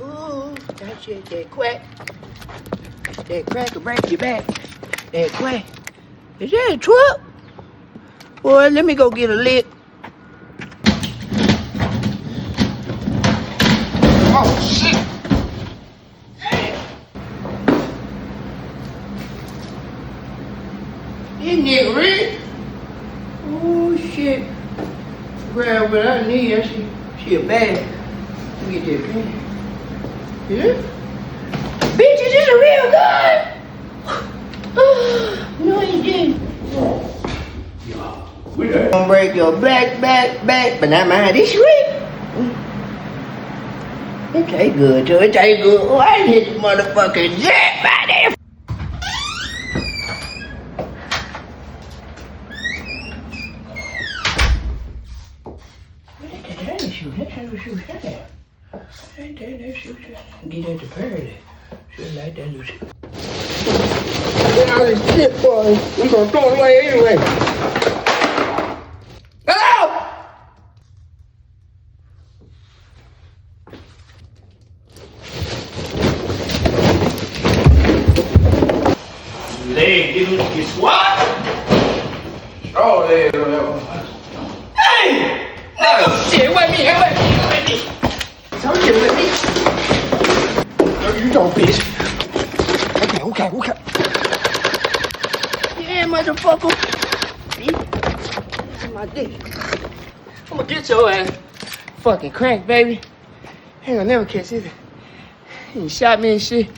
Ooh, that shit, that quack. That crack will break your back. That quack. Is that a truck? Boy, let me go get a lick. Oh, shit. This nigga ready? Oh shit. Grab what I need. I see she a bad. Let me get that pen. Yeah? Bitch, is this a real gun? No, you didn't. Gonna break your back, but not mine. This real. It taste good too. It taste good. Oh, I hit the motherfucking jet by there. Get at the party. Shit like that new shit. Get all this shit, boy. We gonna throw it away anyway. Hello! Leg, you swat? Oh, there. Hey! Oh, shit, wait me. Told you, wait me. No, you don't, bitch. Okay. Yeah, motherfucker. Bitch. My dick. I'm gonna get your ass. Fucking crack, baby. Ain't gonna never catch it. You shot me and shit.